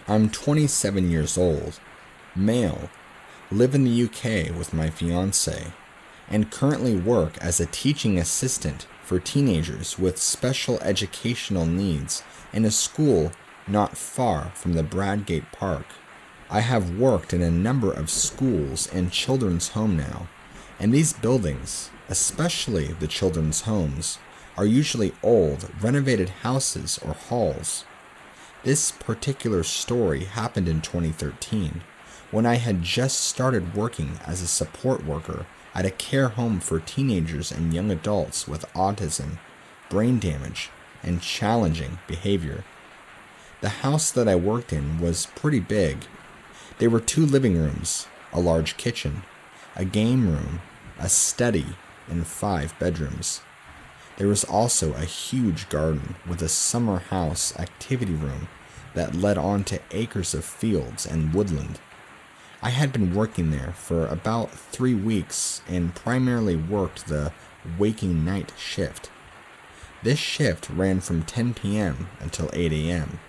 I'm 27 years old, male, live in the UK with my fiance, and currently work as a teaching assistant for teenagers with special educational needs in a school not far from the Bradgate Park. I have worked in a number of schools and children's home now, and these buildings, especially the children's homes, are usually old, renovated houses or halls. This particular story happened in 2013, when I had just started working as a support worker at a care home for teenagers and young adults with autism, brain damage, and challenging behavior. The house that I worked in was pretty big. There were 2 living rooms, a large kitchen, a game room, a study, and 5 bedrooms. There was also a huge garden with a summer house activity room that led on to acres of fields and woodland. I had been working there for about 3 weeks and primarily worked the waking night shift. This shift ran from 10 p.m. until 8 a.m.,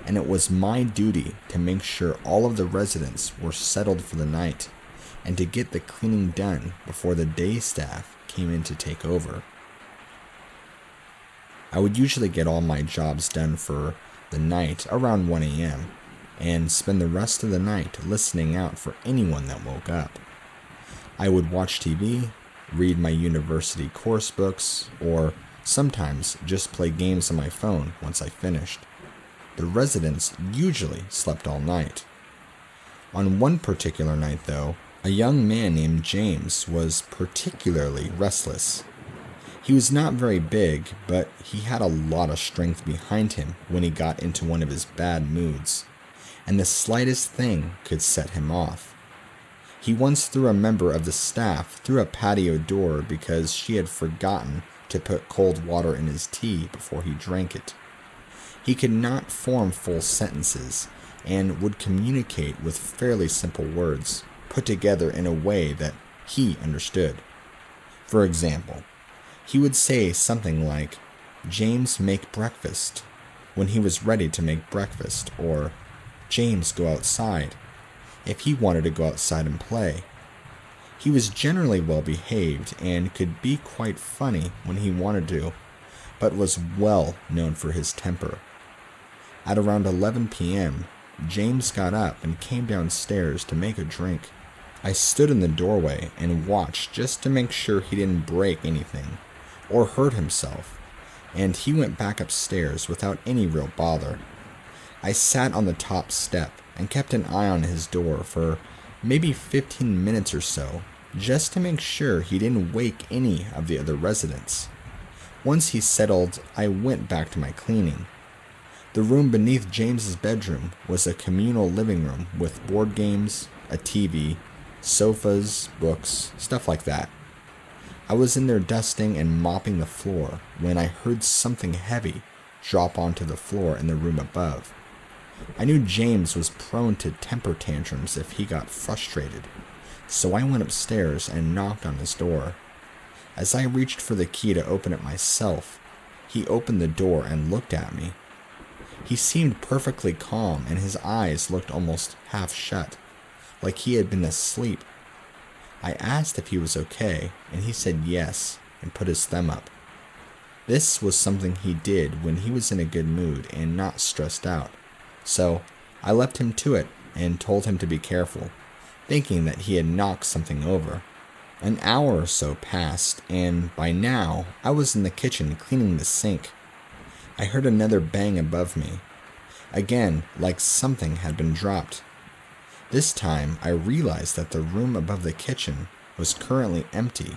and it was my duty to make sure all of the residents were settled for the night and to get the cleaning done before the day staff came in to take over. I would usually get all my jobs done for the night around 1 a.m. and spend the rest of the night listening out for anyone that woke up. I would watch TV, read my university course books, or sometimes just play games on my phone once I finished. The residents usually slept all night. On one particular night, though, a young man named James was particularly restless. He was not very big, but he had a lot of strength behind him when he got into one of his bad moods, and the slightest thing could set him off. He once threw a member of the staff through a patio door because she had forgotten to put cold water in his tea before he drank it. He could not form full sentences and would communicate with fairly simple words, put together in a way that he understood. For example, he would say something like, "James, make breakfast," when he was ready to make breakfast, or "James, go outside," if he wanted to go outside and play. He was generally well behaved and could be quite funny when he wanted to, but was well known for his temper. At around 11 p.m., James got up and came downstairs to make a drink. I stood in the doorway and watched just to make sure he didn't break anything or hurt himself, and he went back upstairs without any real bother. I sat on the top step and kept an eye on his door for maybe 15 minutes or so, just to make sure he didn't wake any of the other residents. Once he settled, I went back to my cleaning. The room beneath James's bedroom was a communal living room with board games, a TV, sofas, books, stuff like that. I was in there dusting and mopping the floor when I heard something heavy drop onto the floor in the room above. I knew James was prone to temper tantrums if he got frustrated, so I went upstairs and knocked on his door. As I reached for the key to open it myself, he opened the door and looked at me. He seemed perfectly calm and his eyes looked almost half shut, like he had been asleep. I asked if he was okay, and he said yes and put his thumb up. This was something he did when he was in a good mood and not stressed out, so I left him to it and told him to be careful, thinking that he had knocked something over. An hour or so passed, and by now I was in the kitchen cleaning the sink. I heard another bang above me, again like something had been dropped. This time I realized that the room above the kitchen was currently empty.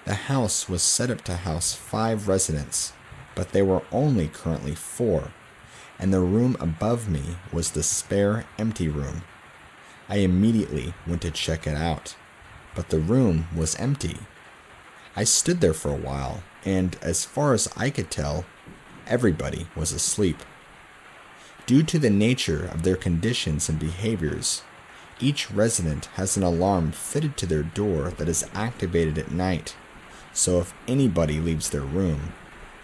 The house was set up to house 5 residents, but there were only currently 4, and the room above me was the spare empty room. I immediately went to check it out, but the room was empty. I stood there for a while, and as far as I could tell, everybody was asleep. Due to the nature of their conditions and behaviors, each resident has an alarm fitted to their door that is activated at night, so if anybody leaves their room,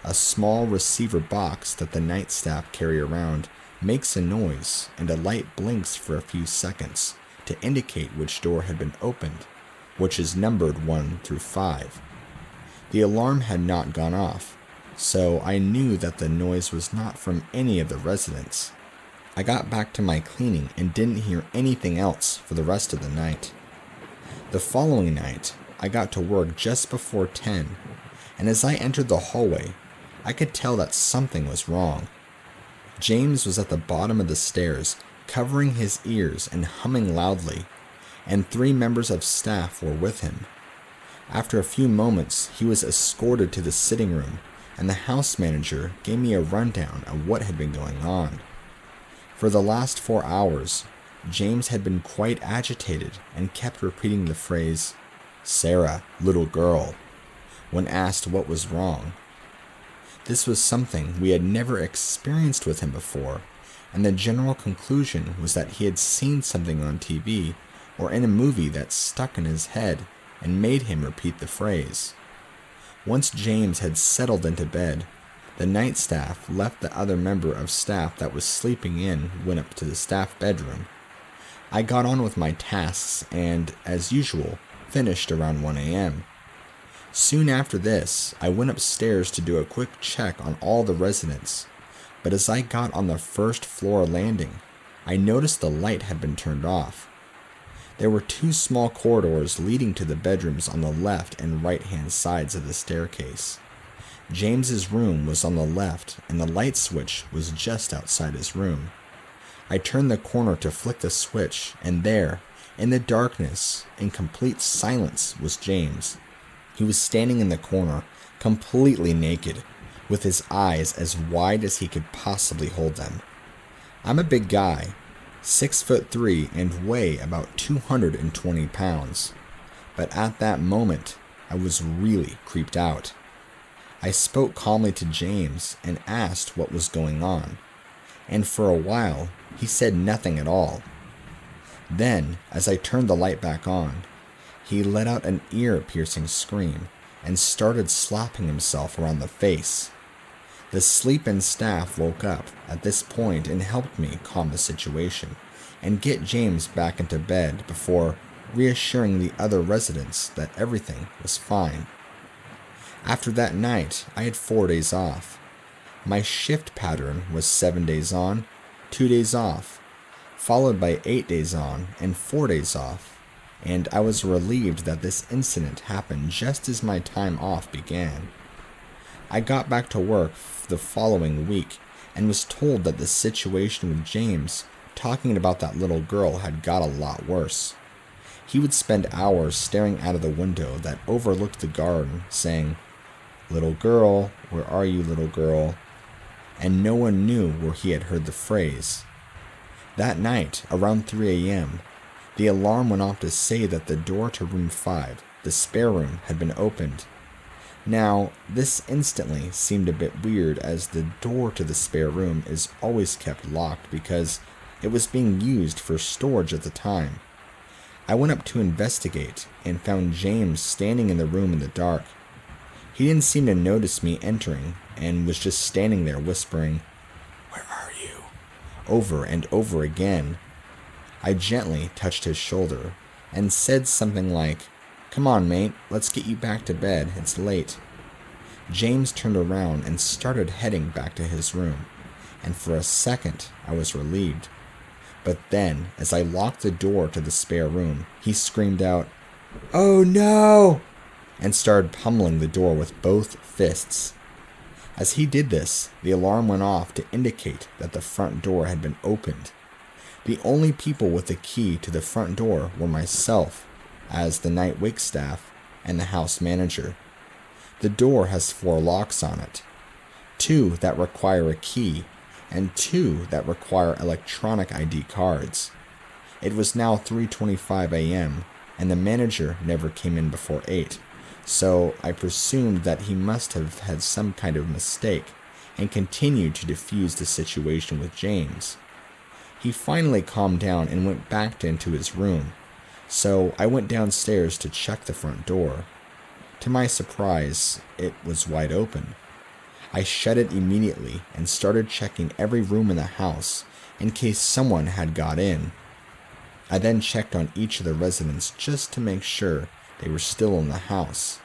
a small receiver box that the night staff carry around makes a noise, and a light blinks for a few seconds to indicate which door had been opened, which is numbered 1 through 5. The alarm had not gone off, so I knew that the noise was not from any of the residents. I got back to my cleaning and didn't hear anything else for the rest of the night. The following night, I got to work just before 10, and as I entered the hallway, I could tell that something was wrong. James was at the bottom of the stairs, covering his ears and humming loudly, and 3 members of staff were with him. After a few moments, he was escorted to the sitting room, and the house manager gave me a rundown of what had been going on. For the last 4 hours, James had been quite agitated and kept repeating the phrase, "Sarah, little girl," when asked what was wrong. This was something we had never experienced with him before, and the general conclusion was that he had seen something on TV or in a movie that stuck in his head and made him repeat the phrase. Once James had settled into bed, the night staff left the other member of staff that was sleeping in went up to the staff bedroom. I got on with my tasks and, as usual, finished around 1 a.m. Soon after this, I went upstairs to do a quick check on all the residents, but as I got on the first floor landing, I noticed the light had been turned off. There were 2 small corridors leading to the bedrooms on the left and right-hand sides of the staircase. James's room was on the left, and the light switch was just outside his room. I turned the corner to flick the switch, and there, in the darkness, in complete silence, was James. He was standing in the corner, completely naked, with his eyes as wide as he could possibly hold them. I'm a big guy, 6'3" and weigh about 220 pounds, but at that moment, I was really creeped out. I spoke calmly to James and asked what was going on, and for a while, he said nothing at all. Then, as I turned the light back on, he let out an ear-piercing scream and started slapping himself around the face. The sleep-in staff woke up at this point and helped me calm the situation and get James back into bed before reassuring the other residents that everything was fine. After that night, I had 4 days off. My shift pattern was 7 days on, 2 days off, followed by 8 days on and 4 days off, and I was relieved that this incident happened just as my time off began. I got back to work the following week and was told that the situation with James talking about that little girl had got a lot worse. He would spend hours staring out of the window that overlooked the garden, saying, "Little girl, where are you, little girl?" And no one knew where he had heard the phrase. That night, around 3 a.m., the alarm went off to say that the door to room 5, the spare room, had been opened. Now, this instantly seemed a bit weird as the door to the spare room is always kept locked because it was being used for storage at the time. I went up to investigate and found James standing in the room in the dark. He didn't seem to notice me entering and was just standing there whispering, "Where are you?" over and over again. I gently touched his shoulder and said something like, "Come on, mate, let's get you back to bed, it's late." James turned around and started heading back to his room, and for a second I was relieved. But then, as I locked the door to the spare room, he screamed out, "Oh no!" and started pummeling the door with both fists. As he did this, the alarm went off to indicate that the front door had been opened. The only people with the key to the front door were myself, as the night wake staff, and the house manager. The door has 4 locks on it, 2 that require a key, and 2 that require electronic ID cards. It was now 3:25 a.m., and the manager never came in before 8, so I presumed that he must have had some kind of mistake and continued to defuse the situation with James. He finally calmed down and went back into his room, so I went downstairs to check the front door. To my surprise, it was wide open. I shut it immediately and started checking every room in the house in case someone had got in. I then checked on each of the residents just to make sure they were still in the house.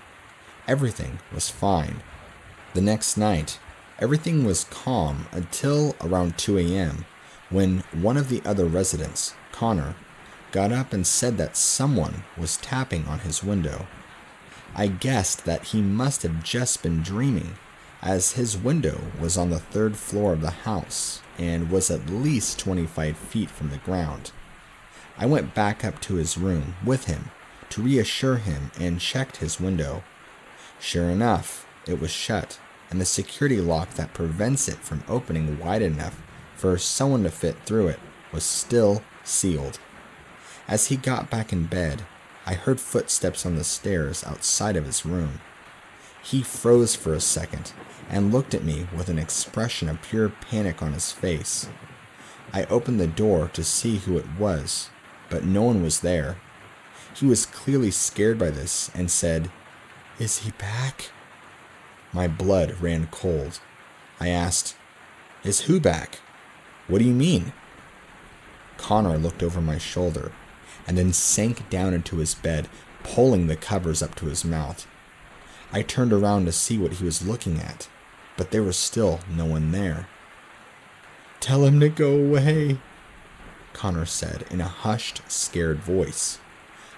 Everything was fine. The next night, everything was calm until around 2 a.m. when one of the other residents, Connor, got up and said that someone was tapping on his window. I guessed that he must have just been dreaming, as his window was on the 3rd floor of the house and was at least 25 feet from the ground. I went back up to his room with him to reassure him and checked his window. Sure enough, it was shut, and the security lock that prevents it from opening wide enough for someone to fit through it was still sealed. As he got back in bed, I heard footsteps on the stairs outside of his room. He froze for a second and looked at me with an expression of pure panic on his face. I opened the door to see who it was, but no one was there. He was clearly scared by this and said, "Is he back?" My blood ran cold. I asked, "Is who back? What do you mean?" Connor looked over my shoulder and then sank down into his bed, pulling the covers up to his mouth. I turned around to see what he was looking at, but there was still no one there. "Tell him to go away," Connor said in a hushed, scared voice.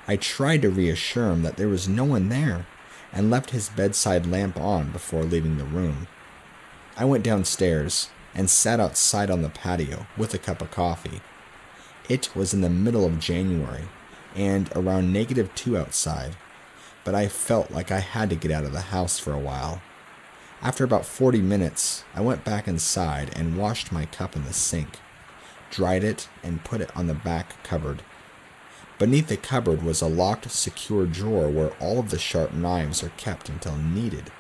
I tried to reassure him that there was no one there and left his bedside lamp on before leaving the room. I went downstairs and sat outside on the patio with a cup of coffee. It was in the middle of January and around -2 outside, but I felt like I had to get out of the house for a while. After about 40 minutes, I went back inside and washed my cup in the sink, dried it, and put it on the back cupboard. Beneath the cupboard was a locked, secure drawer where all of the sharp knives are kept until needed.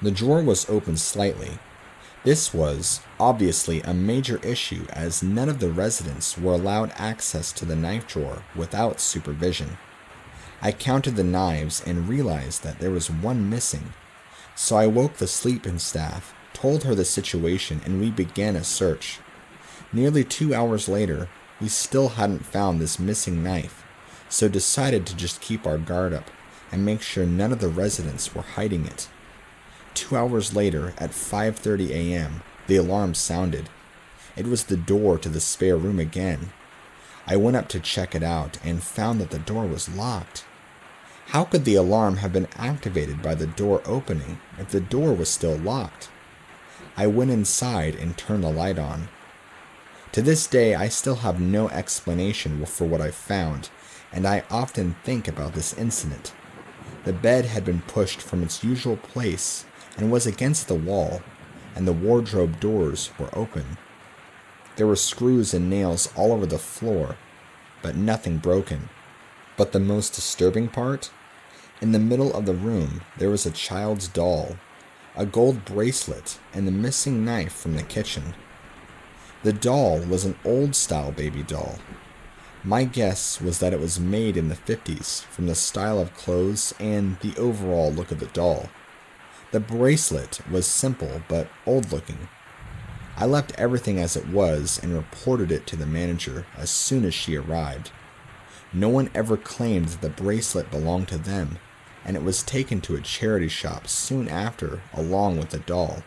The drawer was open slightly. This was obviously a major issue as none of the residents were allowed access to the knife drawer without supervision. I counted the knives and realized that there was one missing, so I woke the sleep-in staff, told her the situation, and we began a search. Nearly 2 hours later, we still hadn't found this missing knife, so decided to just keep our guard up and make sure none of the residents were hiding it. 2 hours later, at 5:30 a.m., the alarm sounded. It was the door to the spare room again. I went up to check it out and found that the door was locked. How could the alarm have been activated by the door opening if the door was still locked? I went inside and turned the light on. To this day, I still have no explanation for what I found, and I often think about this incident. The bed had been pushed from its usual place and was against the wall, and the wardrobe doors were open. There were screws and nails all over the floor, but nothing broken. But the most disturbing part? In the middle of the room, there was a child's doll, a gold bracelet, and the missing knife from the kitchen. The doll was an old-style baby doll. My guess was that it was made in the 50s from the style of clothes and the overall look of the doll. The bracelet was simple but old-looking. I left everything as it was and reported it to the manager as soon as she arrived. No one ever claimed that the bracelet belonged to them, and it was taken to a charity shop soon after, along with the doll.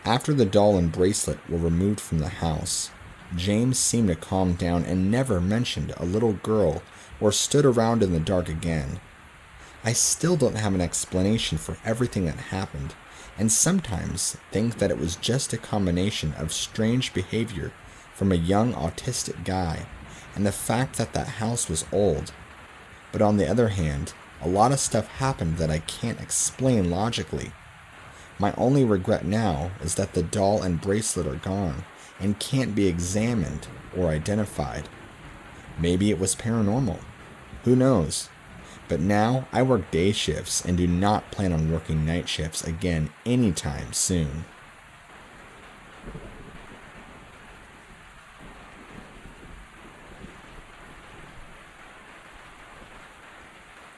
After the doll and bracelet were removed from the house, James seemed to calm down and never mentioned a little girl or stood around in the dark again. I still don't have an explanation for everything that happened, and sometimes think that it was just a combination of strange behavior from a young autistic guy and the fact that that house was old. But on the other hand, a lot of stuff happened that I can't explain logically. My only regret now is that the doll and bracelet are gone and can't be examined or identified. Maybe it was paranormal. Who knows? But now I work day shifts and do not plan on working night shifts again anytime soon.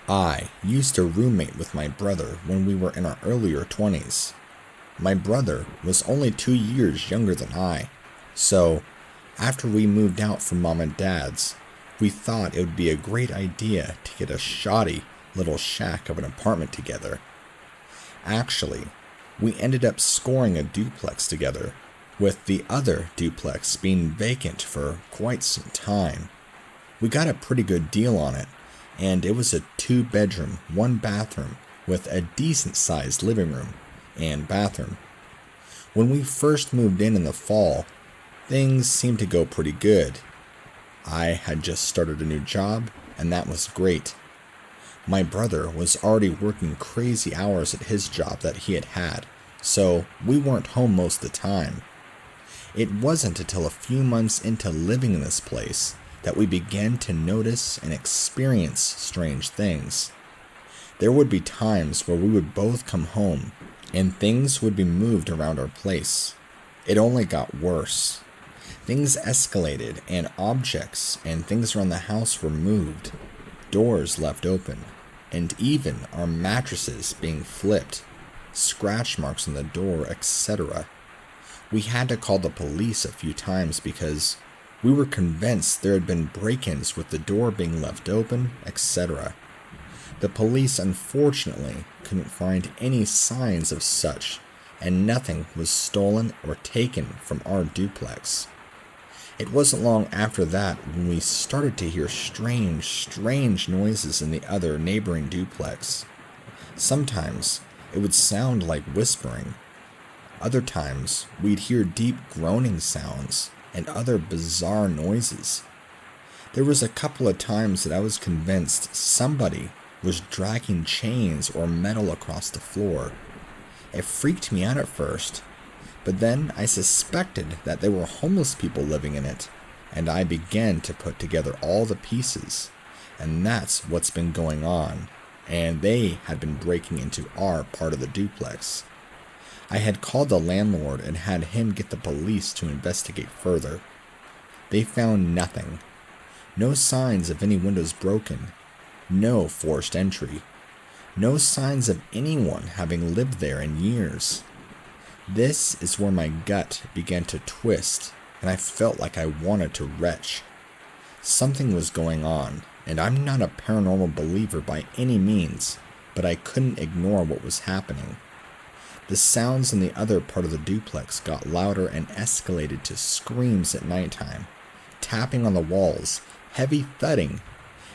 I used to roommate with my brother when we were in our earlier 20s. My brother was only 2 years younger than I, so after we moved out from Mom and Dad's, we thought it would be a great idea to get a shoddy little shack of an apartment together. Actually, we ended up scoring a duplex together, with the other duplex being vacant for quite some time. We got a pretty good deal on it, and it was a 2-bedroom, 1-bathroom with a decent-sized living room and bathroom. When we first moved in the fall, things seemed to go pretty good. I had just started a new job, and that was great. My brother was already working crazy hours at his job that he had, so we weren't home most of the time. It wasn't until a few months into living in this place that we began to notice and experience strange things. There would be times where we would both come home and things would be moved around our place. It only got worse. Things escalated and objects and things around the house were moved, doors left open, and even our mattresses being flipped, scratch marks on the door, etc. We had to call the police a few times because we were convinced there had been break-ins with the door being left open, etc. The police unfortunately couldn't find any signs of such, and nothing was stolen or taken from our duplex. It wasn't long after that when we started to hear strange noises in the other neighboring duplex. Sometimes it would sound like whispering. Other times we'd hear deep groaning sounds and other bizarre noises. There was a couple of times that I was convinced somebody was dragging chains or metal across the floor. It freaked me out at first, but then I suspected that there were homeless people living in it, and I began to put together all the pieces, and that's what's been going on, and they had been breaking into our part of the duplex. I had called the landlord and had him get the police to investigate further. They found nothing. No signs of any windows broken. No forced entry. No signs of anyone having lived there in years. This is where my gut began to twist, and I felt like I wanted to retch. Something was going on, and I'm not a paranormal believer by any means, but I couldn't ignore what was happening. The sounds in the other part of the duplex got louder and escalated to screams at nighttime, tapping on the walls, heavy thudding,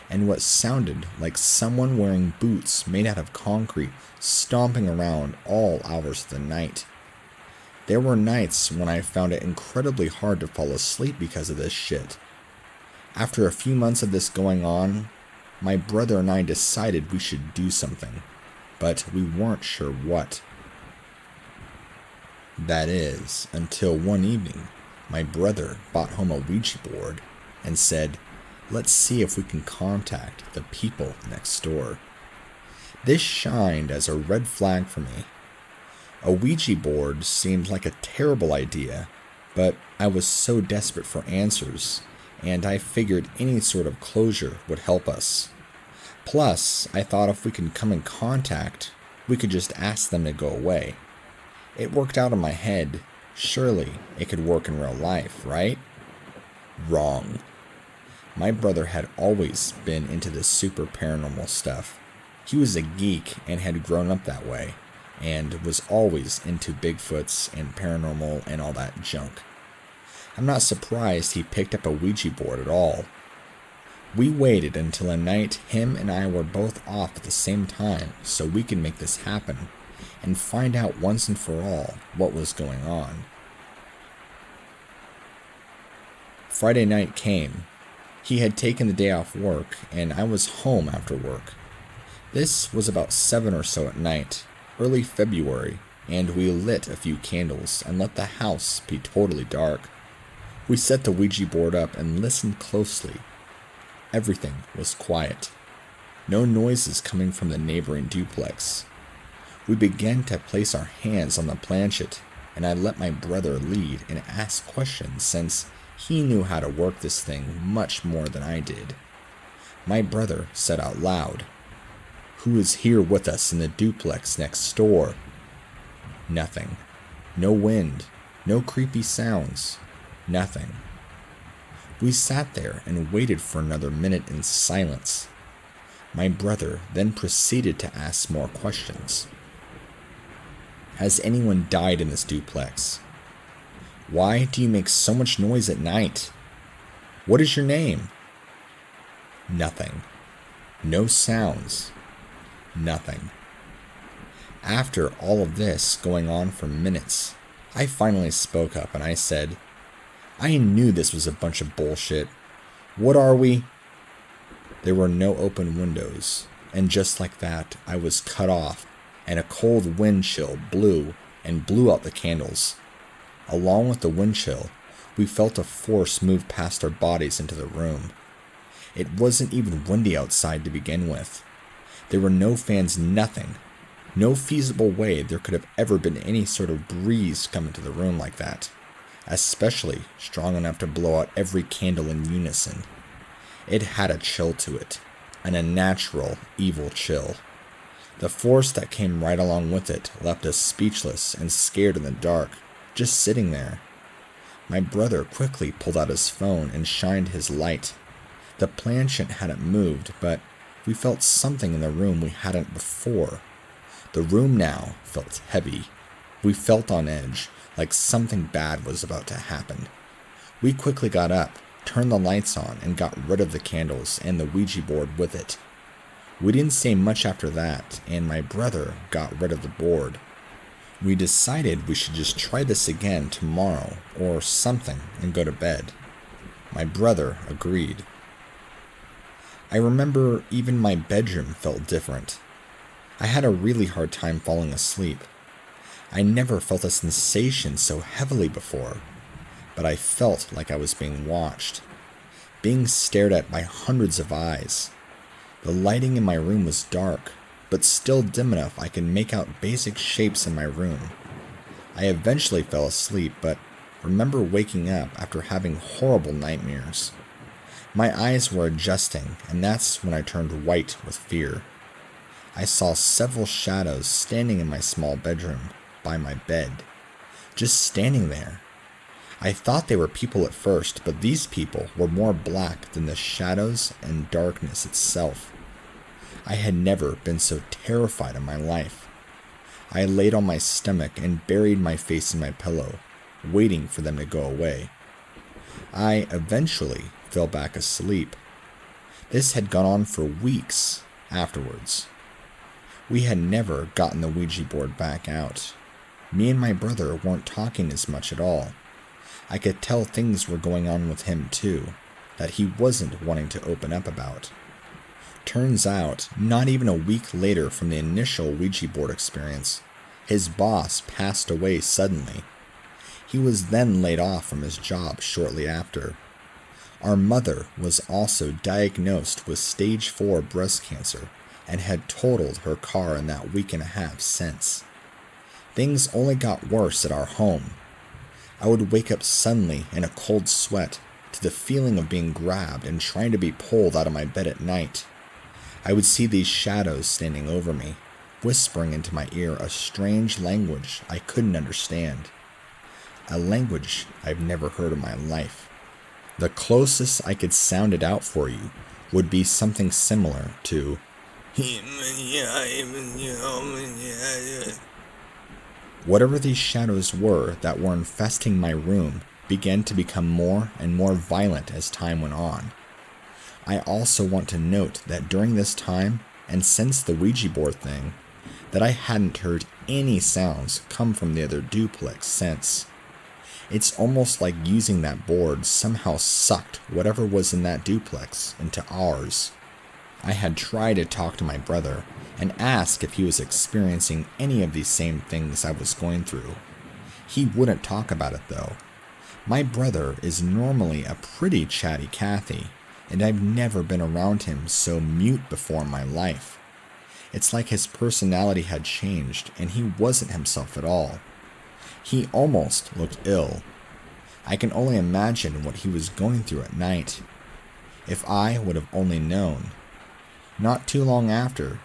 and what sounded like someone wearing boots made out of concrete stomping around all hours of the night. There were nights when I found it incredibly hard to fall asleep because of this shit. After a few months of this going on, my brother and I decided we should do something, but we weren't sure what. That is, until one evening, my brother brought home a Ouija board and said, "Let's see if we can contact the people next door." This shined as a red flag for me. A Ouija board seemed like a terrible idea, but I was so desperate for answers, and I figured any sort of closure would help us. Plus, I thought if we could come in contact, we could just ask them to go away. It worked out in my head. Surely it could work in real life, right? Wrong. My brother had always been into this super paranormal stuff. He was a geek and had grown up that way, and was always into Bigfoots and paranormal and all that junk. I'm not surprised he picked up a Ouija board at all. We waited until a night him and I were both off at the same time so we could make this happen and find out once and for all what was going on. Friday night came. He had taken the day off work, and I was home after work. This was about 7 or so at night, early February, and we lit a few candles and let the house be totally dark. We set the Ouija board up and listened closely. Everything was quiet. No noises coming from the neighboring duplex. We began to place our hands on the planchette, and I let my brother lead and ask questions since he knew how to work this thing much more than I did. My brother said out loud, "Who is here with us in the duplex next door?" Nothing. No wind, no creepy sounds, nothing. We sat there and waited for another minute in silence. My brother then proceeded to ask more questions. Has anyone died in this duplex? Why do you make so much noise at night? What is your name? Nothing. No sounds. Nothing. After all of this going on for minutes, I finally spoke up and I said, I knew this was a bunch of bullshit. What are we? There were no open windows, and just like that, I was cut off, and a cold wind chill blew out the candles. Along with the wind chill, we felt a force move past our bodies into the room. It wasn't even windy outside to begin with. There were no fans, nothing. No feasible way there could have ever been any sort of breeze come into the room like that, especially strong enough to blow out every candle in unison. It had a chill to it, an unnatural, evil chill. The force that came right along with it left us speechless and scared in the dark, just sitting there. My brother quickly pulled out his phone and shined his light. The planchette hadn't moved, but we felt something in the room we hadn't before. The room now felt heavy. We felt on edge, like something bad was about to happen. We quickly got up, turned the lights on, and got rid of the candles and the Ouija board with it. We didn't say much after that, and my brother got rid of the board. We decided we should just try this again tomorrow or something and go to bed. My brother agreed. I remember even my bedroom felt different. I had a really hard time falling asleep. I never felt a sensation so heavily before, but I felt like I was being watched, being stared at by hundreds of eyes. The lighting in my room was dark, but still dim enough I could make out basic shapes in my room. I eventually fell asleep, but remember waking up after having horrible nightmares. My eyes were adjusting, and that's when I turned white with fear. I saw several shadows standing in my small bedroom by my bed, just standing there. I thought they were people at first, but these people were more black than the shadows and darkness itself. I had never been so terrified in my life. I laid on my stomach and buried my face in my pillow, waiting for them to go away. I eventually fell back asleep. This had gone on for weeks afterwards. We had never gotten the Ouija board back out. Me and my brother weren't talking as much at all. I could tell things were going on with him too, that he wasn't wanting to open up about. Turns out, not even a week later from the initial Ouija board experience, his boss passed away suddenly. He was then laid off from his job shortly after. Our mother was also diagnosed with stage 4 breast cancer and had totaled her car in that week and a half since. Things only got worse at our home. I would wake up suddenly in a cold sweat to the feeling of being grabbed and trying to be pulled out of my bed at night. I would see these shadows standing over me, whispering into my ear a strange language I couldn't understand. A language I've never heard in my life. The closest I could sound it out for you would be something similar to whatever these shadows were that were infesting my room began to become more and more violent as time went on. I also want to note that during this time, and since the Ouija board thing, that I hadn't heard any sounds come from the other duplex since. It's almost like using that board somehow sucked whatever was in that duplex into ours. I had tried to talk to my brother and ask if he was experiencing any of these same things I was going through. He wouldn't talk about it though. My brother is normally a pretty chatty Cathy, and I've never been around him so mute before in my life. It's like his personality had changed and he wasn't himself at all. He almost looked ill. I can only imagine what he was going through at night. If I would have only known. Not too long after,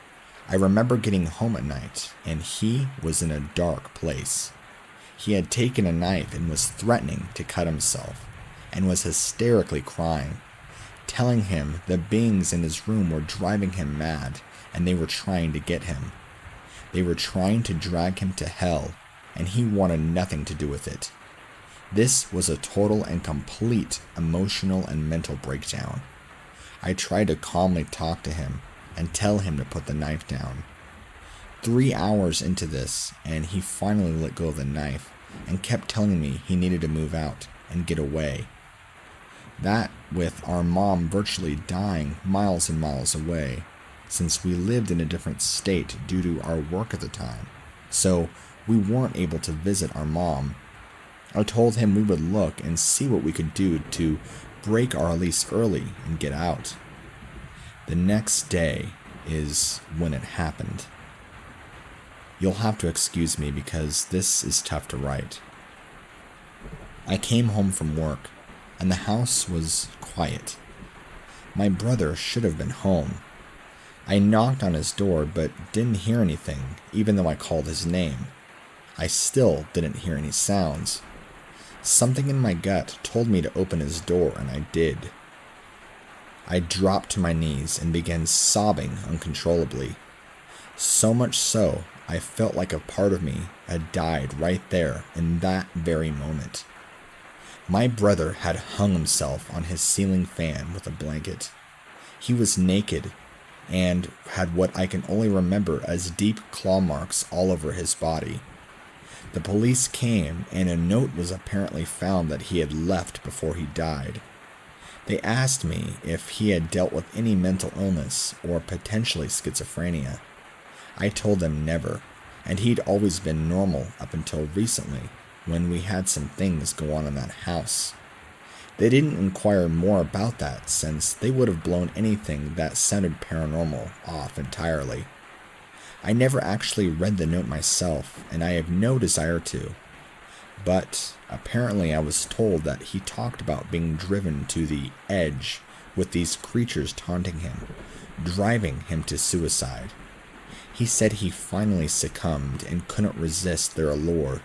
I remember getting home at night, and he was in a dark place. He had taken a knife and was threatening to cut himself, and was hysterically crying, telling him the beings in his room were driving him mad and they were trying to get him. They were trying to drag him to hell, and he wanted nothing to do with it. This was a total and complete emotional and mental breakdown. I tried to calmly talk to him and tell him to put the knife down. 3 hours into this, and he finally let go of the knife and kept telling me he needed to move out and get away. That with our mom virtually dying miles and miles away, since we lived in a different state due to our work at the time, so we weren't able to visit our mom. I told him we would look and see what we could do to break our lease early and get out. The next day is when it happened. You'll have to excuse me because this is tough to write. I came home from work, and the house was quiet. My brother should have been home. I knocked on his door but didn't hear anything, even though I called his name. I still didn't hear any sounds. Something in my gut told me to open his door, and I did. I dropped to my knees and began sobbing uncontrollably. So much so, I felt like a part of me had died right there in that very moment. My brother had hung himself on his ceiling fan with a blanket. He was naked and had what I can only remember as deep claw marks all over his body. The police came, and a note was apparently found that he had left before he died. They asked me if he had dealt with any mental illness or potentially schizophrenia. I told them never, and he'd always been normal up until recently, when we had some things go on in that house. They didn't inquire more about that, since they would have blown anything that sounded paranormal off entirely. I never actually read the note myself, and I have no desire to. But apparently I was told that he talked about being driven to the edge with these creatures taunting him, driving him to suicide. He said he finally succumbed and couldn't resist their allure.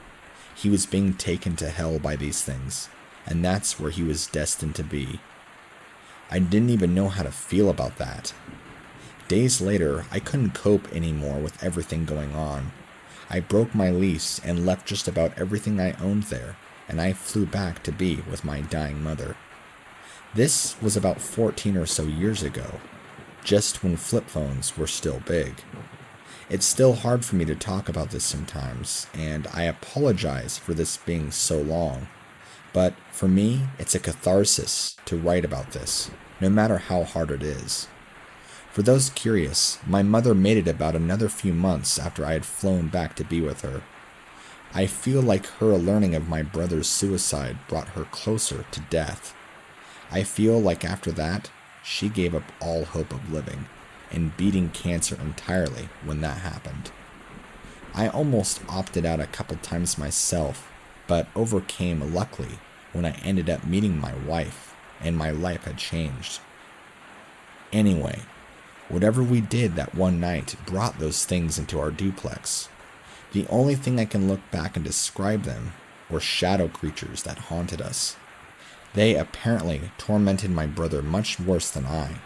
He was being taken to hell by these things, and that's where he was destined to be. I didn't even know how to feel about that. Days later, I couldn't cope anymore with everything going on. I broke my lease and left just about everything I owned there, and I flew back to be with my dying mother. This was about 14 or so years ago, just when flip phones were still big. It's still hard for me to talk about this sometimes, and I apologize for this being so long. But for me, it's a catharsis to write about this, no matter how hard it is. For those curious, my mother made it about another few months after I had flown back to be with her. I feel like her learning of my brother's suicide brought her closer to death. I feel like after that, she gave up all hope of living and beating cancer entirely when that happened. I almost opted out a couple times myself, but overcame luckily when I ended up meeting my wife and my life had changed. Anyway, whatever we did that one night brought those things into our duplex. The only thing I can look back and describe them were shadow creatures that haunted us. They apparently tormented my brother much worse than I.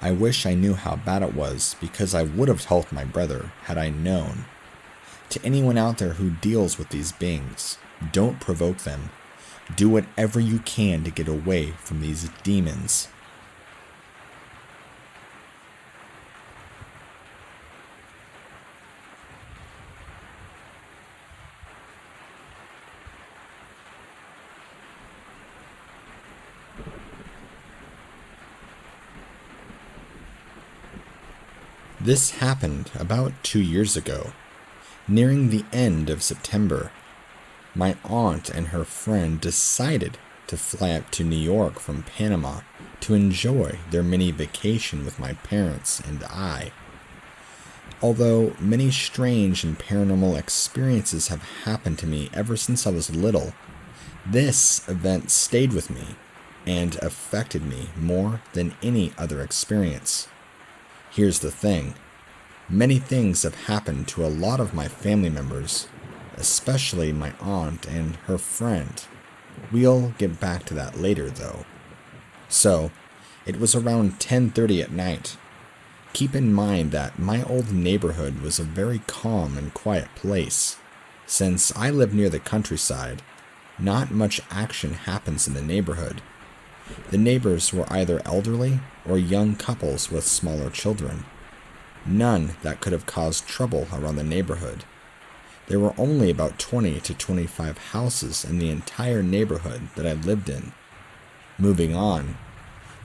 I wish I knew how bad it was, because I would have helped my brother had I known. To anyone out there who deals with these beings, don't provoke them. Do whatever you can to get away from these demons. This happened about 2 years ago, nearing the end of September. My aunt and her friend decided to fly up to New York from Panama to enjoy their mini vacation with my parents and I. Although many strange and paranormal experiences have happened to me ever since I was little, this event stayed with me and affected me more than any other experience. Here's the thing. Many things have happened to a lot of my family members, especially my aunt and her friend. We'll get back to that later, though. So, it was around 10:30 at night. Keep in mind that my old neighborhood was a very calm and quiet place. Since I live near the countryside, not much action happens in the neighborhood. The neighbors were either elderly or young couples with smaller children. None that could have caused trouble around the neighborhood. There were only about 20 to 25 houses in the entire neighborhood that I lived in. Moving on,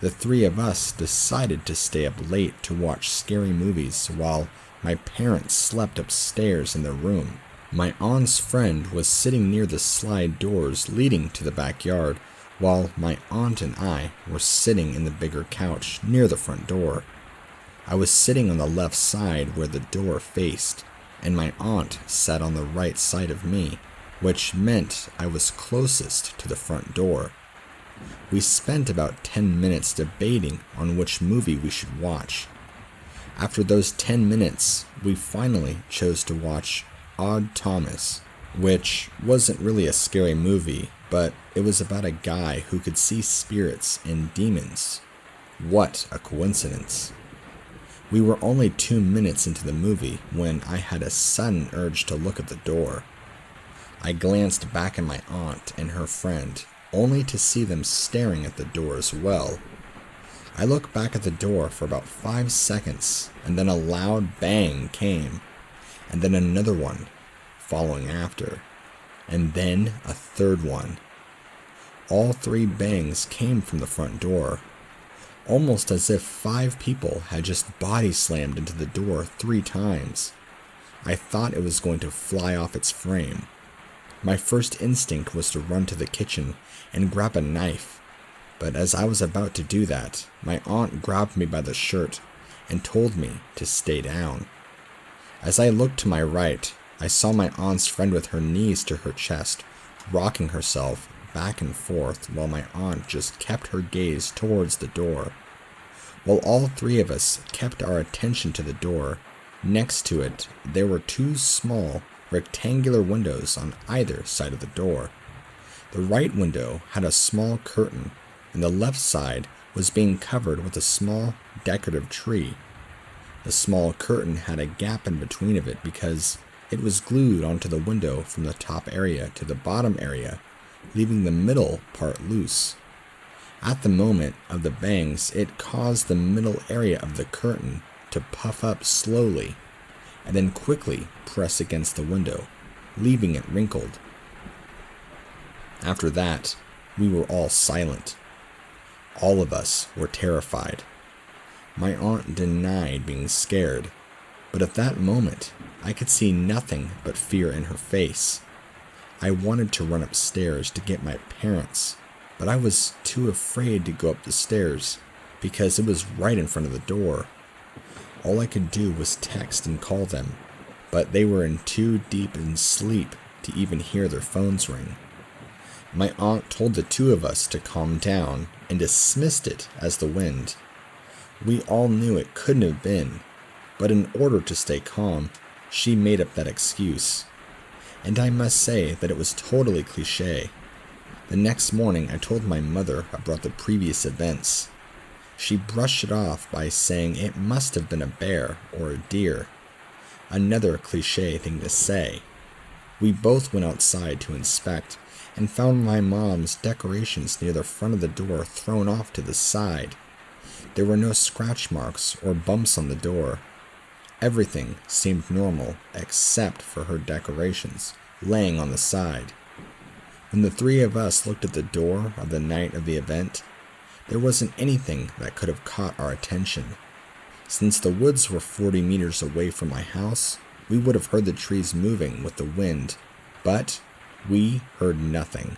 the three of us decided to stay up late to watch scary movies while my parents slept upstairs in their room. My aunt's friend was sitting near the slide doors leading to the backyard, while my aunt and I were sitting in the bigger couch near the front door. I was sitting on the left side where the door faced, and my aunt sat on the right side of me, which meant I was closest to the front door. We spent about 10 minutes debating on which movie we should watch. After those 10 minutes, we finally chose to watch Odd Thomas, which wasn't really a scary movie, but it was about a guy who could see spirits and demons. What a coincidence. We were only 2 minutes into the movie when I had a sudden urge to look at the door. I glanced back at my aunt and her friend, only to see them staring at the door as well. I looked back at the door for about 5 seconds, and then a loud bang came, and then another one, following after, and then a third one. All 3 bangs came from the front door, almost as if 5 people had just body slammed into the door 3 times. I thought it was going to fly off its frame. My first instinct was to run to the kitchen and grab a knife, but as I was about to do that, my aunt grabbed me by the shirt and told me to stay down. As I looked to my right, I saw my aunt's friend with her knees to her chest, rocking herself back and forth while my aunt just kept her gaze towards the door. While all 3 of us kept our attention to the door, next to it there were 2 small, rectangular windows on either side of the door. The right window had a small curtain, and the left side was being covered with a small, decorative tree. The small curtain had a gap in between of it because it was glued onto the window from the top area to the bottom area, leaving the middle part loose. At the moment of the bangs, it caused the middle area of the curtain to puff up slowly, and then quickly press against the window, leaving it wrinkled. After that, we were all silent. All of us were terrified. My aunt denied being scared, but at that moment, I could see nothing but fear in her face. I wanted to run upstairs to get my parents, but I was too afraid to go up the stairs because it was right in front of the door. All I could do was text and call them, but they were in too deep in sleep to even hear their phones ring. My aunt told the 2 of us to calm down and dismissed it as the wind. We all knew it couldn't have been, but in order to stay calm, she made up that excuse. And I must say that it was totally cliché. The next morning, I told my mother about the previous events. She brushed it off by saying it must have been a bear or a deer. Another cliché thing to say. We both went outside to inspect and found my mom's decorations near the front of the door thrown off to the side. There were no scratch marks or bumps on the door. Everything seemed normal except for her decorations laying on the side. When the 3 of us looked at the door of the night of the event, there wasn't anything that could have caught our attention. Since the woods were 40 meters away from my house, we would have heard the trees moving with the wind, but we heard nothing.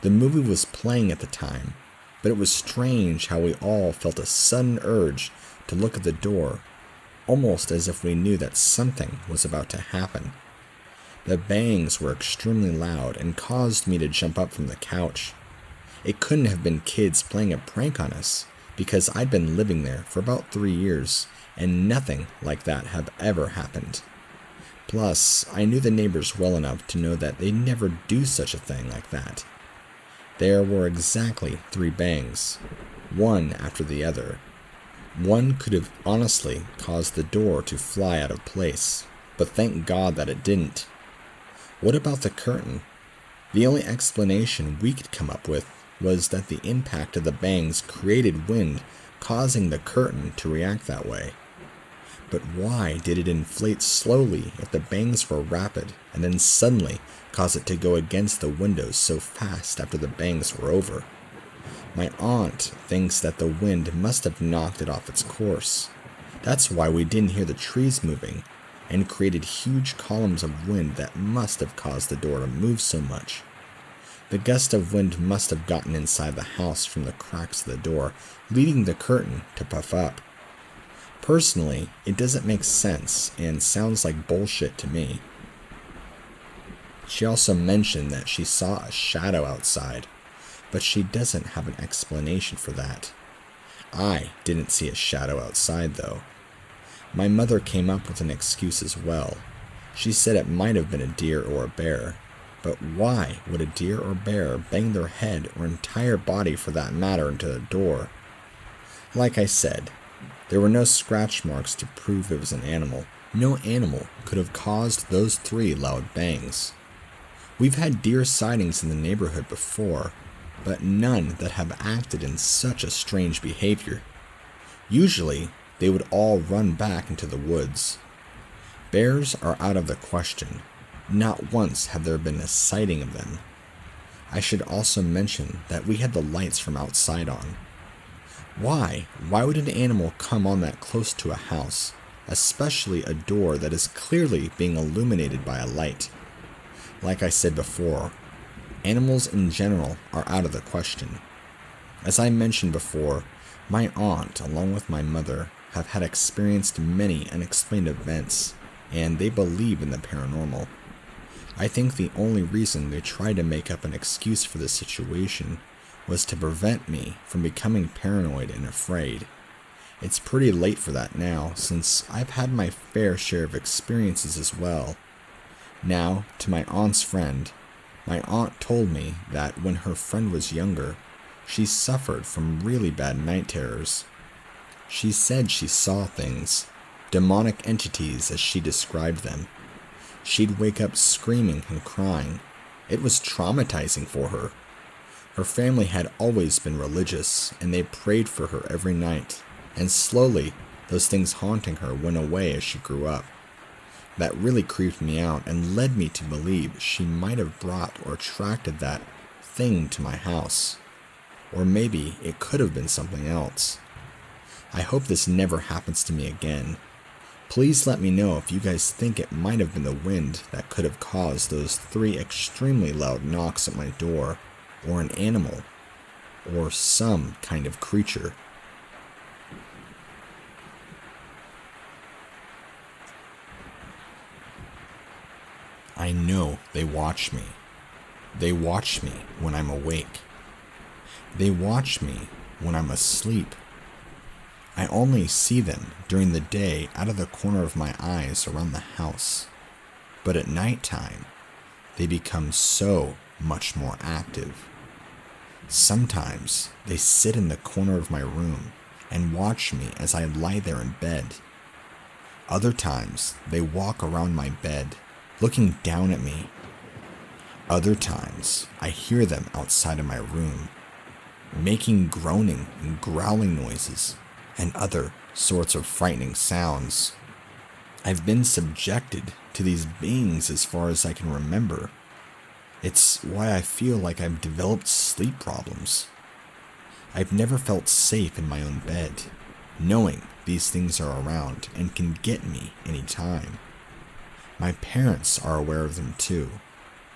The movie was playing at the time, but it was strange how we all felt a sudden urge to look at the door, almost as if we knew that something was about to happen. The bangs were extremely loud and caused me to jump up from the couch. It couldn't have been kids playing a prank on us, because I'd been living there for about 3 years, and nothing like that had ever happened. Plus, I knew the neighbors well enough to know that they'd never do such a thing like that. There were exactly 3 bangs, one after the other. One could have honestly caused the door to fly out of place, but thank God that it didn't. What about the curtain? The only explanation we could come up with was that the impact of the bangs created wind, causing the curtain to react that way. But why did it inflate slowly if the bangs were rapid, and then suddenly cause it to go against the windows so fast after the bangs were over? My aunt thinks that the wind must have knocked it off its course. That's why we didn't hear the trees moving, and created huge columns of wind that must have caused the door to move so much. The gust of wind must have gotten inside the house from the cracks of the door, leading the curtain to puff up. Personally, it doesn't make sense and sounds like bullshit to me. She also mentioned that she saw a shadow outside, but she doesn't have an explanation for that. I didn't see a shadow outside, though. My mother came up with an excuse as well. She said it might have been a deer or a bear, but why would a deer or bear bang their head or entire body for that matter into the door? Like I said, there were no scratch marks to prove it was an animal. No animal could have caused those 3 loud bangs. We've had deer sightings in the neighborhood before, but none that have acted in such a strange behavior. Usually, they would all run back into the woods. Bears are out of the question. Not once have there been a sighting of them. I should also mention that we had the lights from outside on. Why would an animal come on that close to a house, especially a door that is clearly being illuminated by a light? Like I said before, animals in general are out of the question. As I mentioned before, my aunt, along with my mother, have had experienced many unexplained events, and they believe in the paranormal. I think the only reason they tried to make up an excuse for this situation was to prevent me from becoming paranoid and afraid. It's pretty late for that now, since I've had my fair share of experiences as well. Now, to my aunt's friend. My aunt told me that when her friend was younger, she suffered from really bad night terrors. She said she saw things, demonic entities as she described them. She'd wake up screaming and crying. It was traumatizing for her. Her family had always been religious, and they prayed for her every night, and slowly, those things haunting her went away as she grew up. That really creeped me out and led me to believe she might have brought or attracted that thing to my house. Or maybe it could have been something else. I hope this never happens to me again. Please let me know if you guys think it might have been the wind that could have caused those 3 extremely loud knocks at my door, or an animal, or some kind of creature. I know they watch me. They watch me when I'm awake. They watch me when I'm asleep. I only see them during the day out of the corner of my eyes around the house. But at nighttime, they become so much more active. Sometimes they sit in the corner of my room and watch me as I lie there in bed. Other times, they walk around my bed, looking down at me. Other times, I hear them outside of my room, making groaning and growling noises, and other sorts of frightening sounds. I've been subjected to these beings as far as I can remember. It's why I feel like I've developed sleep problems. I've never felt safe in my own bed, knowing these things are around and can get me anytime. My parents are aware of them too,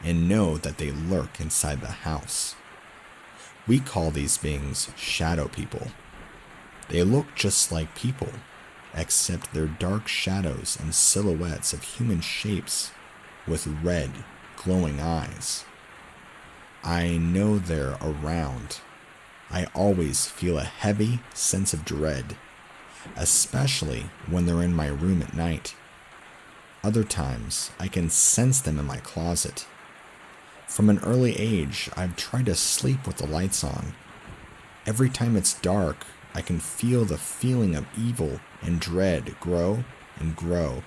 and know that they lurk inside the house. We call these beings shadow people. They look just like people, except they're dark shadows and silhouettes of human shapes with red, glowing eyes. I know they're around. I always feel a heavy sense of dread, especially when they're in my room at night. Other times, I can sense them in my closet. From an early age, I've tried to sleep with the lights on. Every time it's dark, I can feel the feeling of evil and dread grow and grow,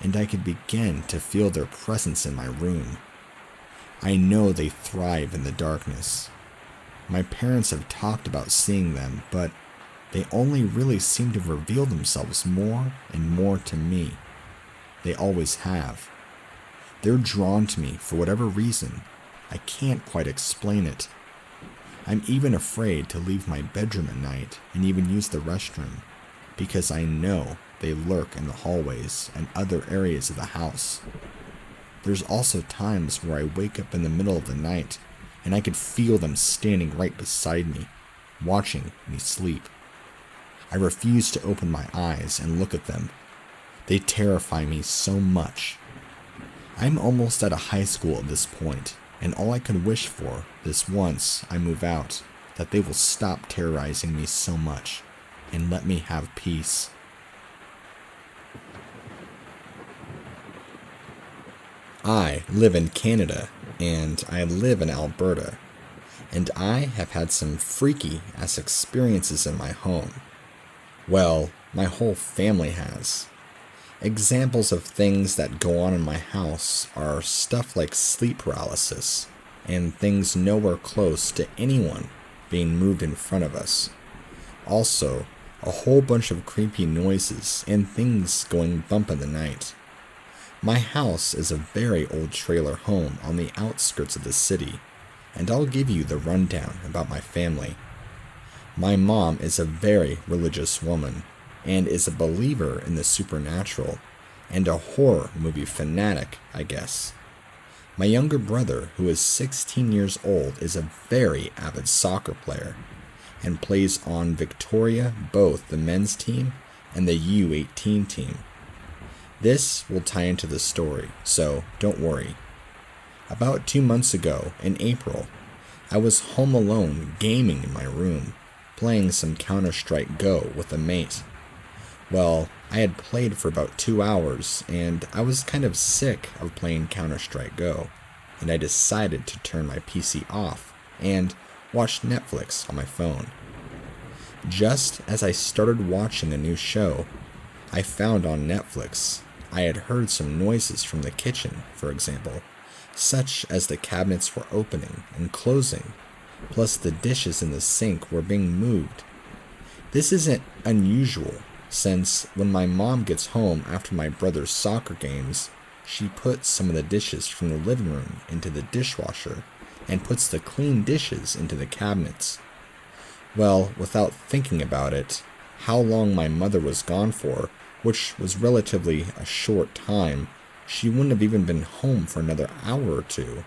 and I can begin to feel their presence in my room. I know they thrive in the darkness. My parents have talked about seeing them, but they only really seem to reveal themselves more and more to me. They always have. They're drawn to me for whatever reason. I can't quite explain it. I'm even afraid to leave my bedroom at night and even use the restroom, because I know they lurk in the hallways and other areas of the house. There's also times where I wake up in the middle of the night and I could feel them standing right beside me, watching me sleep. I refuse to open my eyes and look at them. They terrify me so much. I'm almost out of high school at this point, and all I could wish for is once I move out, that they will stop terrorizing me so much and let me have peace. I live in Canada, and I live in Alberta, and I have had some freaky-ass experiences in my home. Well, my whole family has. Examples of things that go on in my house are stuff like sleep paralysis, and things nowhere close to anyone being moved in front of us. Also, a whole bunch of creepy noises and things going bump in the night. My house is a very old trailer home on the outskirts of the city, and I'll give you the rundown about my family. My mom is a very religious woman, and is a believer in the supernatural, and a horror movie fanatic, I guess. My younger brother, who is 16 years old, is a very avid soccer player, and plays on Victoria, both the men's team and the U18 team. This will tie into the story, so don't worry. About 2 months ago, in April, I was home alone gaming in my room, playing some Counter-Strike Go with a mate. Well, I had played for about 2 hours, and I was kind of sick of playing Counter-Strike Go, and I decided to turn my PC off and watch Netflix on my phone. Just as I started watching a new show, I found on Netflix I had heard some noises from the kitchen, for example, such as the cabinets were opening and closing, plus the dishes in the sink were being moved. This isn't unusual, since when my mom gets home after my brother's soccer games, she puts some of the dishes from the living room into the dishwasher and puts the clean dishes into the cabinets. Well, without thinking about it, how long my mother was gone for, which was relatively a short time, she wouldn't have even been home for another hour or two.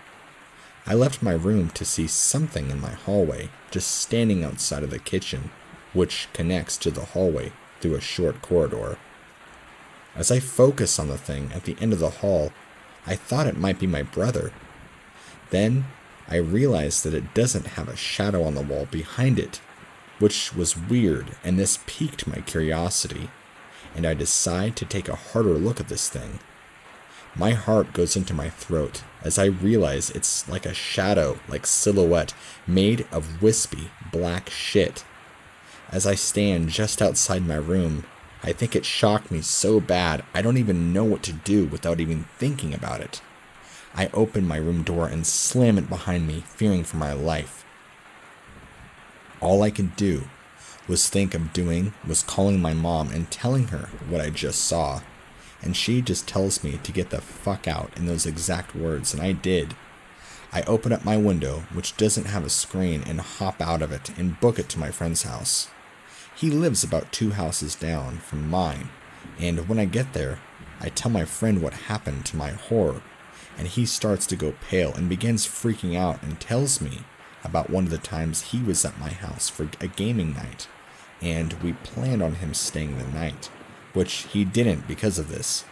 I left my room to see something in my hallway, just standing outside of the kitchen, which connects to the hallway through a short corridor. As I focus on the thing at the end of the hall, I thought it might be my brother. Then I realized that it doesn't have a shadow on the wall behind it, which was weird, and this piqued my curiosity, and I decide to take a harder look at this thing. My heart goes into my throat as I realize it's like a shadow, like silhouette, made of wispy black shit. As I stand just outside my room, I think it shocked me so bad I don't even know what to do without even thinking about it. I open my room door and slam it behind me, fearing for my life. All I could do was think of doing was calling my mom and telling her what I just saw, and she just tells me to get the fuck out in those exact words, and I did. I open up my window, which doesn't have a screen, and hop out of it and book it to my friend's house. He lives about 2 houses down from mine, and when I get there, I tell my friend what happened to my horror, and he starts to go pale and begins freaking out and tells me about one of the times he was at my house for a gaming night, and we planned on him staying the night, which he didn't because of this.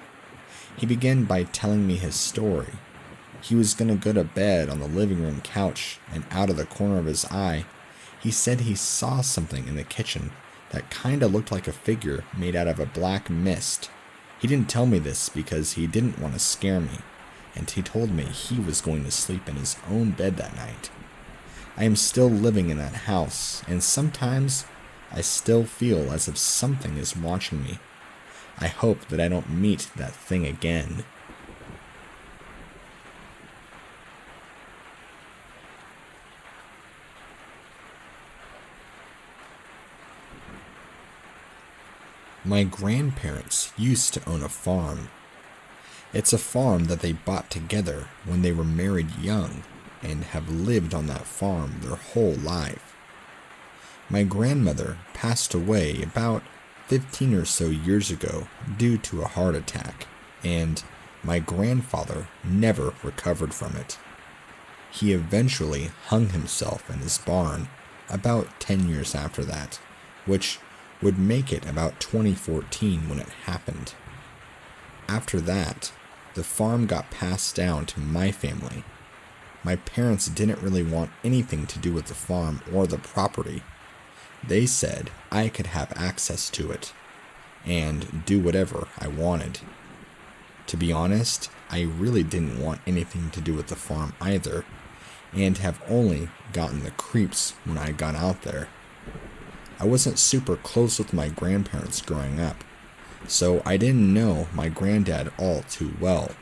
He began by telling me his story. He was going to go to bed on the living room couch, and out of the corner of his eye, he said he saw something in the kitchen that kinda looked like a figure made out of a black mist, He didn't tell me this because he didn't want to scare me, and he told me he was going to sleep in his own bed that night. I am still living in that house, and sometimes I still feel as if something is watching me. I hope that I don't meet that thing again. My grandparents used to own a farm. It's a farm that they bought together when they were married young and have lived on that farm their whole life. My grandmother passed away about 15 or so years ago due to a heart attack, and my grandfather never recovered from it. He eventually hung himself in his barn about 10 years after that, which would make it about 2014 when it happened. After that, the farm got passed down to my family. My parents didn't really want anything to do with the farm or the property. They said I could have access to it and do whatever I wanted. To be honest, I really didn't want anything to do with the farm either, and have only gotten the creeps when I got out there. I wasn't super close with my grandparents growing up, so I didn't know my granddad all too well.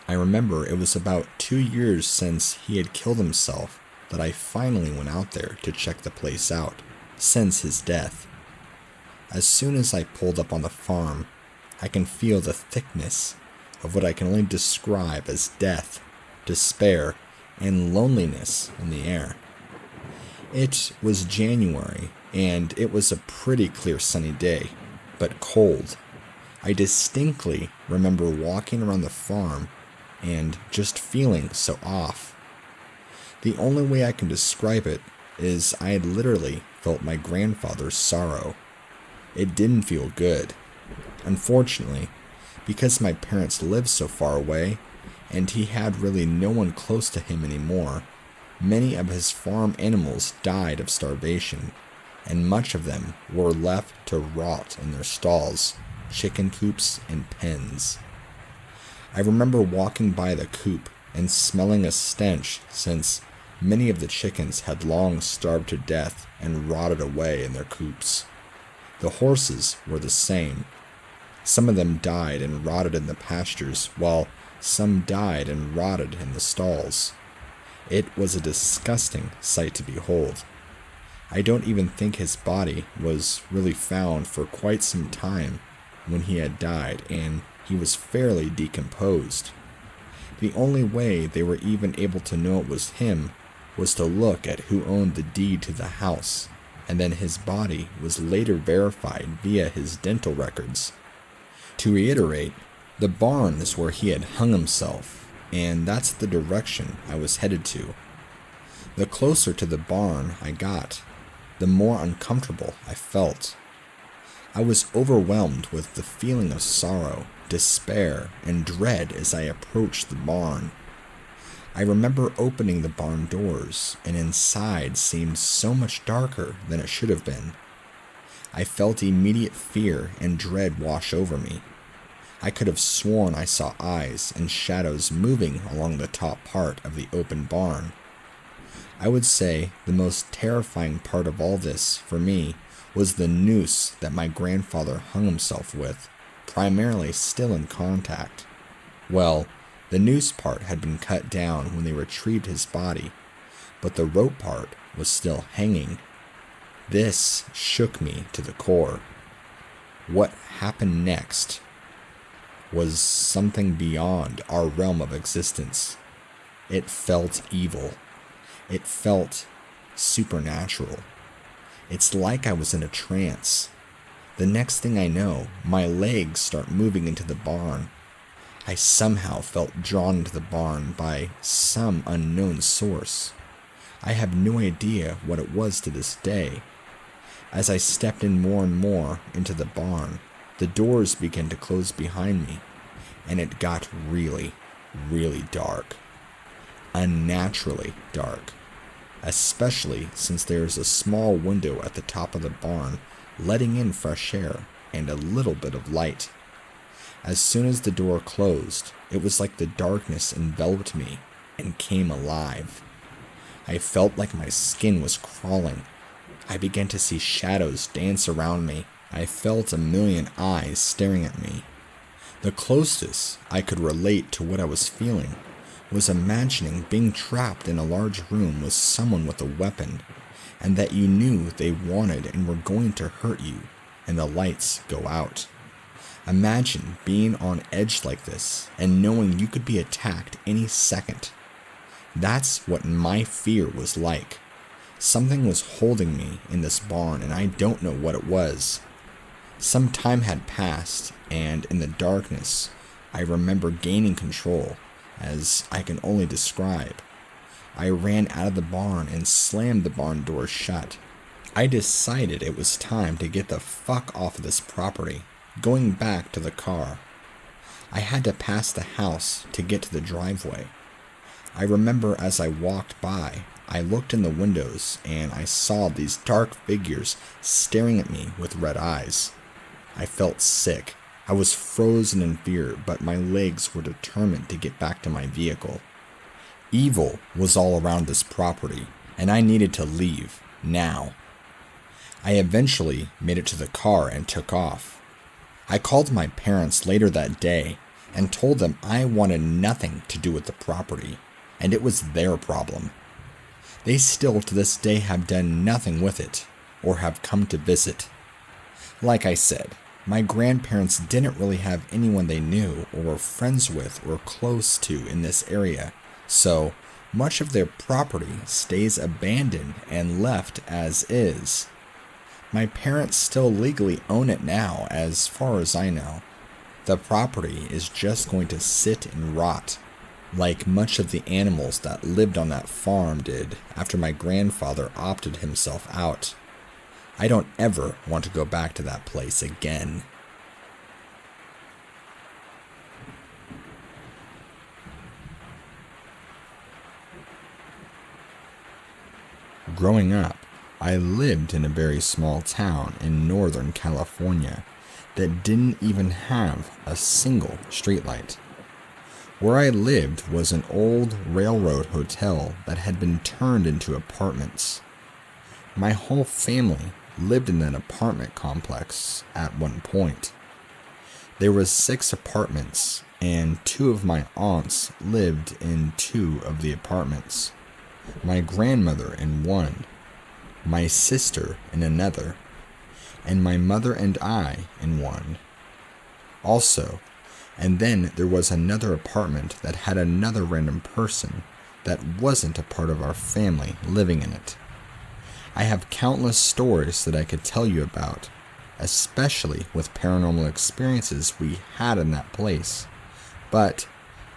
I remember it was about 2 years since he had killed himself that I finally went out there to check the place out, since his death. As soon as I pulled up on the farm, I can feel the thickness of what I can only describe as death, despair, and loneliness in the air. It was January, and it was a pretty clear sunny day, but cold. I distinctly remember walking around the farm and just feeling so off. The only way I can describe it is I had literally felt my grandfather's sorrow. It didn't feel good. Unfortunately, because my parents lived so far away, and he had really no one close to him anymore, many of his farm animals died of starvation, and much of them were left to rot in their stalls, chicken coops, and pens. I remember walking by the coop and smelling a stench since many of the chickens had long starved to death and rotted away in their coops. The horses were the same. Some of them died and rotted in the pastures, while some died and rotted in the stalls. It was a disgusting sight to behold. I don't even think his body was really found for quite some time when he had died, and he was fairly decomposed. The only way they were even able to know it was him was to look at who owned the deed to the house, and then his body was later verified via his dental records. To reiterate, the barn is where he had hung himself, and that's the direction I was headed to. The closer to the barn I got, the more uncomfortable I felt. I was overwhelmed with the feeling of sorrow, despair, and dread as I approached the barn. I remember opening the barn doors, and inside seemed so much darker than it should have been. I felt immediate fear and dread wash over me. I could have sworn I saw eyes and shadows moving along the top part of the open barn. I would say the most terrifying part of all this, for me, was the noose that my grandfather hung himself with, primarily still in contact. Well, the noose part had been cut down when they retrieved his body, but the rope part was still hanging. This shook me to the core. What happened next was something beyond our realm of existence. It felt evil. It felt supernatural. It's like I was in a trance. The next thing I know, my legs start moving into the barn. I somehow felt drawn into the barn by some unknown source. I have no idea what it was to this day. As I stepped in more and more into the barn, the doors began to close behind me, and it got really, really dark. Unnaturally dark. Especially since there is a small window at the top of the barn letting in fresh air, and a little bit of light. As soon as the door closed, it was like the darkness enveloped me and came alive. I felt like my skin was crawling. I began to see shadows dance around me. I felt a million eyes staring at me. The closest I could relate to what I was feeling was imagining being trapped in a large room with someone with a weapon, and that you knew they wanted and were going to hurt you, and the lights go out. Imagine being on edge like this and knowing you could be attacked any second. That's what my fear was like. Something was holding me in this barn, and I don't know what it was. Some time had passed, and in the darkness, I remember gaining control, as I can only describe. I ran out of the barn and slammed the barn door shut. I decided it was time to get the fuck off of this property, going back to the car. I had to pass the house to get to the driveway. I remember as I walked by, I looked in the windows and I saw these dark figures staring at me with red eyes. I felt sick. I was frozen in fear, but my legs were determined to get back to my vehicle. Evil was all around this property, and I needed to leave, now. I eventually made it to the car and took off. I called my parents later that day and told them I wanted nothing to do with the property, and it was their problem. They still to this day have done nothing with it, or have come to visit. Like I said, my grandparents didn't really have anyone they knew or were friends with or close to in this area, so much of their property stays abandoned and left as is. My parents still legally own it now, as far as I know. The property is just going to sit and rot, like much of the animals that lived on that farm did after my grandfather opted himself out. I don't ever want to go back to that place again. Growing up, I lived in a very small town in Northern California that didn't even have a single streetlight. Where I lived was an old railroad hotel that had been turned into apartments. My whole family lived in that apartment complex at one point. There was 6 apartments, and 2 of my aunts lived in 2 of the apartments. My grandmother in one, my sister in another, and my mother and I in one. Also, and then there was another apartment that had another random person that wasn't a part of our family living in it. I have countless stories that I could tell you about, especially with paranormal experiences we had in that place, but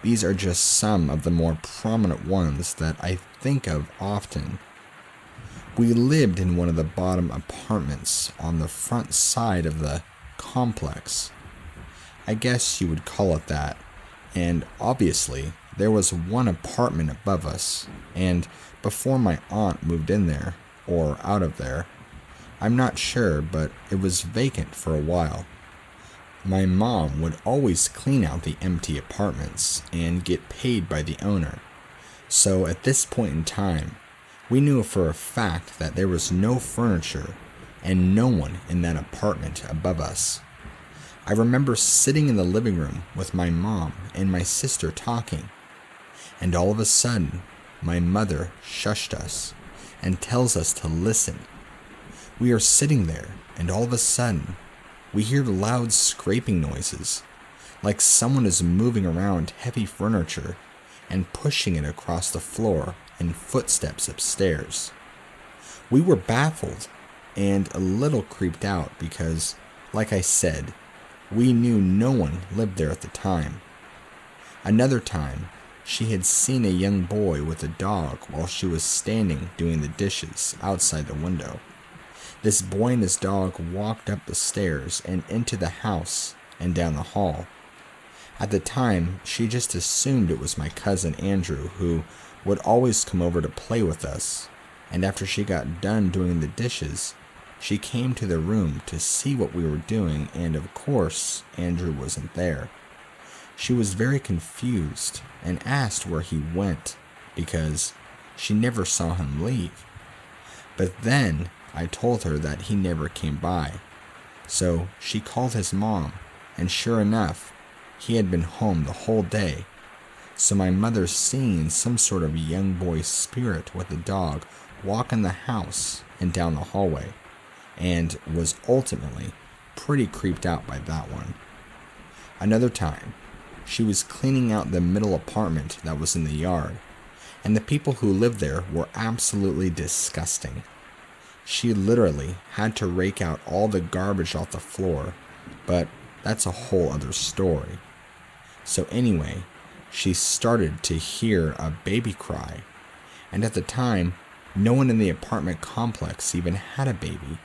these are just some of the more prominent ones that I think of often. We lived in one of the bottom apartments on the front side of the complex. I guess you would call it that, and obviously there was one apartment above us, and before my aunt moved in there, or out of there, I'm not sure, but it was vacant for a while. My mom would always clean out the empty apartments and get paid by the owner. So at this point in time, we knew for a fact that there was no furniture and no one in that apartment above us. I remember sitting in the living room with my mom and my sister talking, and all of a sudden, my mother shushed us and tells us to listen. We are sitting there, and all of a sudden, we hear loud scraping noises, like someone is moving around heavy furniture and pushing it across the floor and footsteps upstairs. We were baffled and a little creeped out because, like I said, we knew no one lived there at the time. Another time, she had seen a young boy with a dog while she was standing doing the dishes outside the window. This boy and his dog walked up the stairs and into the house and down the hall. At the time, she just assumed it was my cousin Andrew, who would always come over to play with us, and after she got done doing the dishes, She came to the room to see what we were doing, and of course, Andrew wasn't there. She was very confused and asked where he went because she never saw him leave. But then I told her that he never came by. So she called his mom, and sure enough, he had been home the whole day. So my mother seen some sort of young boy spirit with a dog walk in the house and down the hallway, and was ultimately pretty creeped out by that one. Another time, she was cleaning out the middle apartment that was in the yard, and the people who lived there were absolutely disgusting. She literally had to rake out all the garbage off the floor, but that's a whole other story. So anyway, she started to hear a baby cry, and at the time, no one in the apartment complex even had a baby,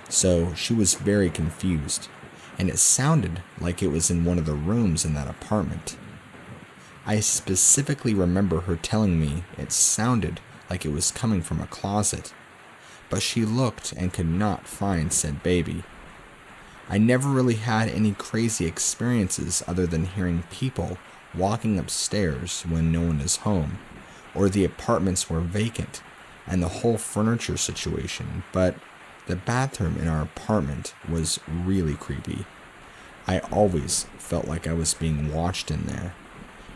so she was very confused, and it sounded like it was in one of the rooms in that apartment. I specifically remember her telling me it sounded like it was coming from a closet, but she looked and could not find said baby. I never really had any crazy experiences other than hearing people walking upstairs when no one is home, or the apartments were vacant, and the whole furniture situation, but the bathroom in our apartment was really creepy. I always felt like I was being watched in there,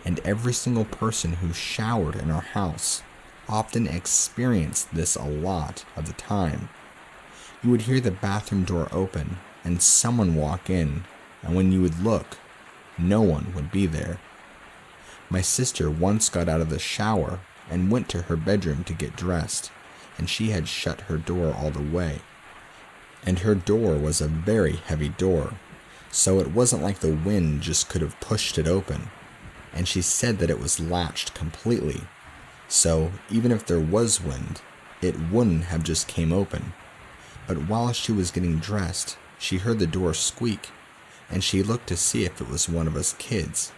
and every single person who showered in our house often experienced this a lot of the time. You would hear the bathroom door open and someone walk in, and when you would look, no one would be there. My sister once got out of the shower and went to her bedroom to get dressed, and she had shut her door all the way. And her door was a very heavy door, so it wasn't like the wind just could have pushed it open. And she said that it was latched completely, so even if there was wind, it wouldn't have just came open. But while she was getting dressed, she heard the door squeak, and she looked to see if it was one of us kids.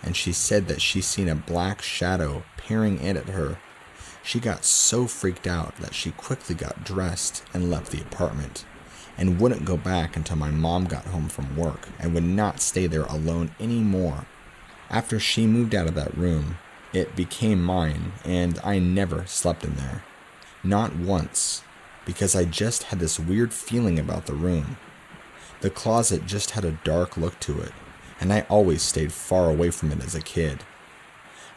And she said that she seen a black shadow peering in at her. She got so freaked out that she quickly got dressed and left the apartment, and wouldn't go back until my mom got home from work, and would not stay there alone anymore. After she moved out of that room, it became mine, and I never slept in there. Not once, because I just had this weird feeling about the room. The closet just had a dark look to it, and I always stayed far away from it as a kid.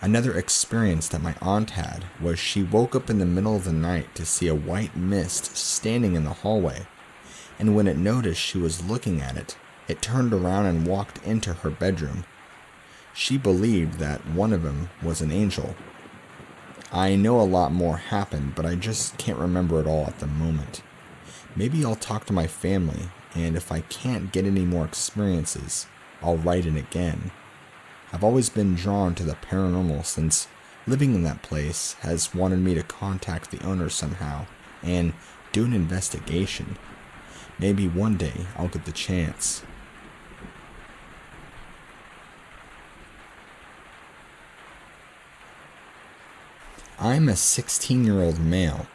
Another experience that my aunt had was she woke up in the middle of the night to see a white mist standing in the hallway, and when it noticed she was looking at it, it turned around and walked into her bedroom. She believed that one of them was an angel. I know a lot more happened, but I just can't remember it all at the moment. Maybe I'll talk to my family, and if I can't get any more experiences, I'll write it again. I've always been drawn to the paranormal since living in that place has wanted me to contact the owner somehow and do an investigation. Maybe one day I'll get the chance. I'm a 16-year-old male,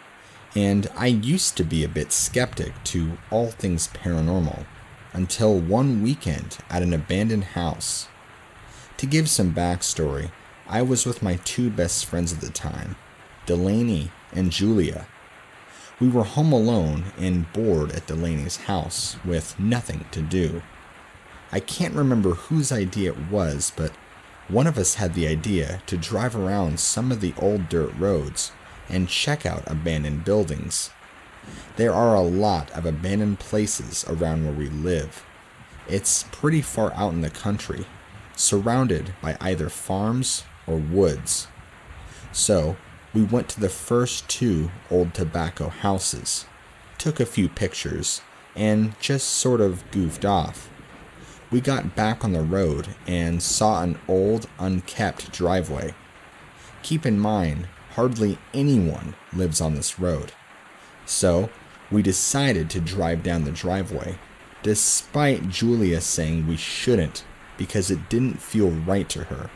and I used to be a bit skeptic to all things paranormal, until one weekend at an abandoned house. To give some backstory, I was with my two best friends at the time, Delaney and Julia. We were home alone and bored at Delaney's house with nothing to do. I can't remember whose idea it was, but one of us had the idea to drive around some of the old dirt roads and check out abandoned buildings. There are a lot of abandoned places around where we live. It's pretty far out in the country, surrounded by either farms or woods. So, we went to the first two old tobacco houses, took a few pictures, and just sort of goofed off. We got back on the road and saw an old, unkept driveway. Keep in mind, hardly anyone lives on this road. So, we decided to drive down the driveway, despite Julia saying we shouldn't because it didn't feel right to her.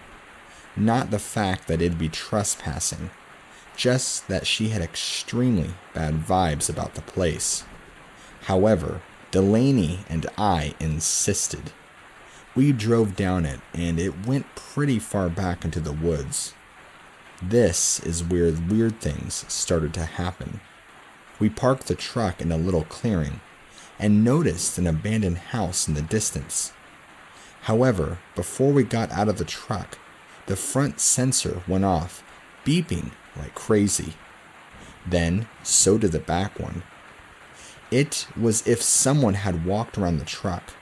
Not the fact that it'd be trespassing, just that she had extremely bad vibes about the place. However, Delaney and I insisted. We drove down it, and it went pretty far back into the woods. This is where weird things started to happen. We parked the truck in a little clearing and noticed an abandoned house in the distance. However, before we got out of the truck, the front sensor went off, beeping like crazy. Then, so did the back one. It was as if someone had walked around the truck.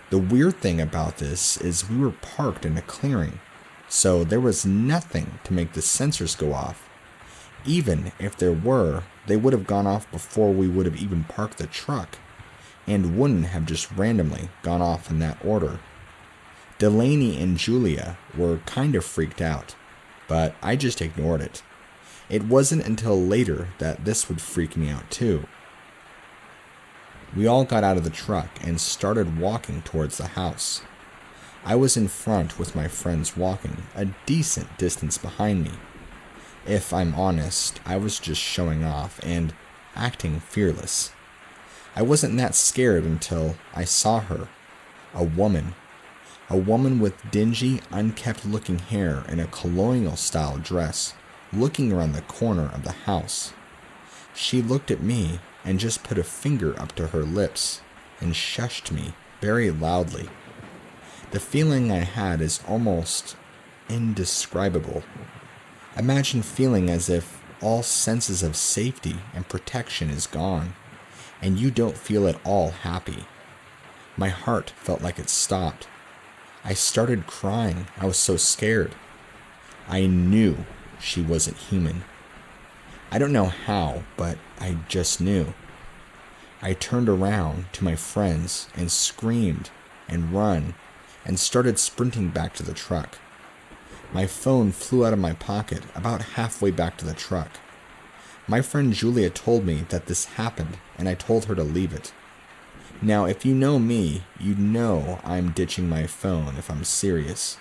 The weird thing about this is we were parked in a clearing, so there was nothing to make the sensors go off. Even if there were, they would have gone off before we would have even parked the truck, and wouldn't have just randomly gone off in that order. Delaney and Julia were kind of freaked out, but I just ignored it. It wasn't until later that this would freak me out too. We all got out of the truck and started walking towards the house. I was in front with my friends walking a decent distance behind me. If I'm honest, I was just showing off and acting fearless. I wasn't that scared until I saw her, a woman with dingy, unkempt-looking hair in a colonial-style dress, looking around the corner of the house. She looked at me and just put a finger up to her lips and shushed me very loudly. The feeling I had is almost indescribable. Imagine feeling as if all senses of safety and protection is gone, and you don't feel at all happy. My heart felt like it stopped. I started crying. I was so scared. I knew she wasn't human. I don't know how, but I just knew. I turned around to my friends and screamed and run and started sprinting back to the truck. My phone flew out of my pocket about halfway back to the truck. My friend Julia told me that this happened, and I told her to leave it. Now, if you know me, you know I'm ditching my phone if I'm serious.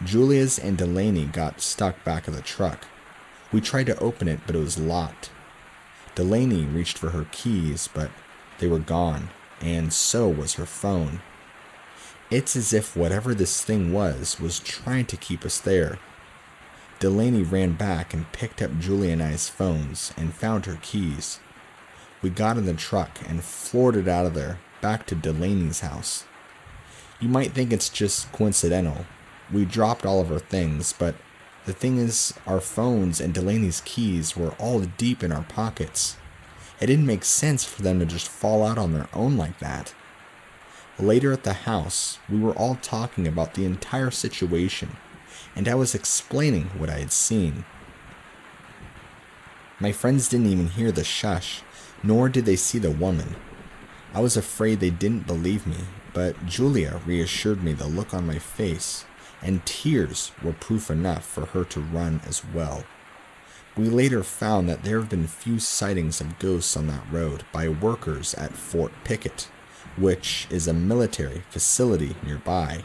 Julia's and Delaney got stuck back of the truck. We tried to open it, but it was locked. Delaney reached for her keys, but they were gone, and so was her phone. It's as if whatever this thing was trying to keep us there. Delaney ran back and picked up Julia and I's phones and found her keys. We got in the truck and floored it out of there, back to Delaney's house. You might think it's just coincidental. We dropped all of our things, but the thing is, our phones and Delaney's keys were all deep in our pockets. It didn't make sense for them to just fall out on their own like that. Later at the house, we were all talking about the entire situation, and I was explaining what I had seen. My friends didn't even hear the shush, nor did they see the woman. I was afraid they didn't believe me, but Julia reassured me the look on my face, and tears were proof enough for her to run as well. We later found that there have been few sightings of ghosts on that road by workers at Fort Pickett, which is a military facility nearby.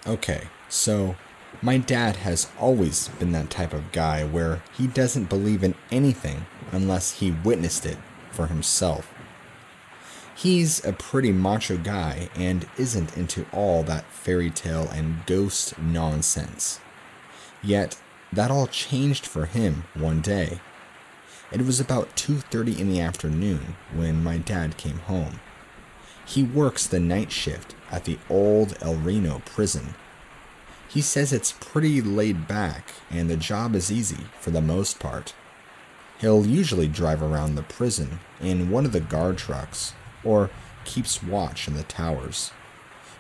Okay, so my dad has always been that type of guy where he doesn't believe in anything unless he witnessed it for himself. He's a pretty macho guy and isn't into all that fairy tale and ghost nonsense. Yet, that all changed for him one day. It was about 2:30 in the afternoon when my dad came home. He works the night shift at the old El Reno prison. He says it's pretty laid back and the job is easy for the most part. He'll usually drive around the prison in one of the guard trucks or keeps watch in the towers.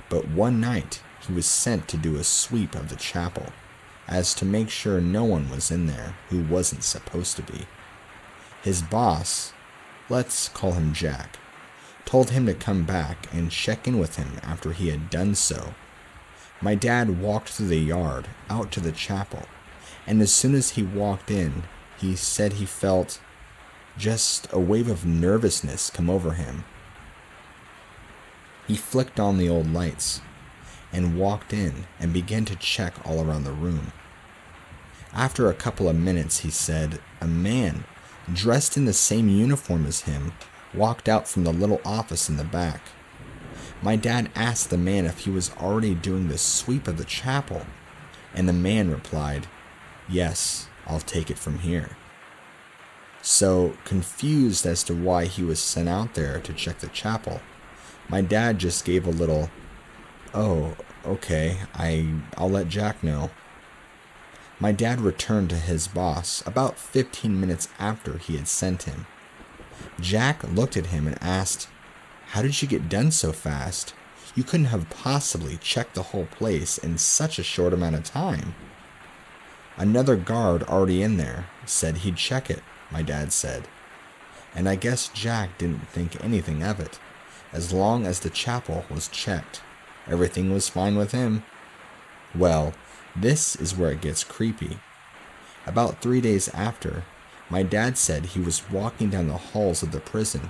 But one night he was sent to do a sweep of the chapel, as to make sure no one was in there who wasn't supposed to be. His boss, let's call him Jack, told him to come back and check in with him after he had done so. My dad walked through the yard out to the chapel, and as soon as he walked in, he said he felt just a wave of nervousness come over him. He flicked on the old lights and walked in and began to check all around the room. After a couple of minutes, he said, a man, dressed in the same uniform as him, walked out from the little office in the back. My dad asked the man if he was already doing the sweep of the chapel, and the man replied, yes, I'll take it from here. So, confused as to why he was sent out there to check the chapel, my dad just gave a little, oh, okay, I'll let Jack know. My dad returned to his boss about 15 minutes after he had sent him. Jack looked at him and asked, how did you get done so fast? You couldn't have possibly checked the whole place in such a short amount of time. Another guard already in there said he'd check it, my dad said. And I guess Jack didn't think anything of it. As long as the chapel was checked, everything was fine with him. Well, this is where it gets creepy. About 3 days after, my dad said he was walking down the halls of the prison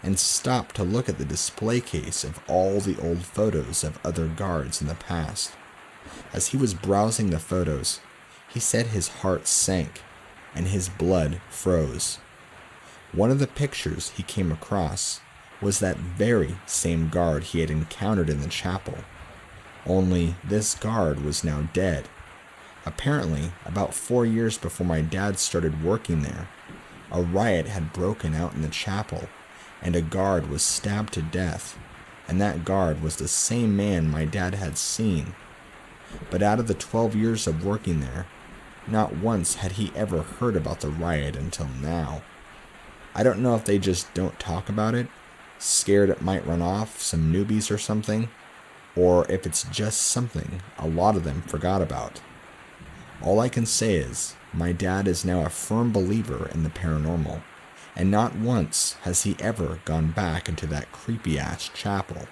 and stopped to look at the display case of all the old photos of other guards in the past. As he was browsing the photos, he said his heart sank and his blood froze. One of the pictures he came across was that very same guard he had encountered in the chapel. Only this guard was now dead. Apparently, about 4 years before my dad started working there, a riot had broken out in the chapel, and a guard was stabbed to death, and that guard was the same man my dad had seen. But out of the 12 years of working there, not once had he ever heard about the riot until now. I don't know if they just don't talk about it, scared it might run off some newbies or something, or if it's just something a lot of them forgot about. All I can say is, my dad is now a firm believer in the paranormal, and not once has he ever gone back into that creepy-ass chapel.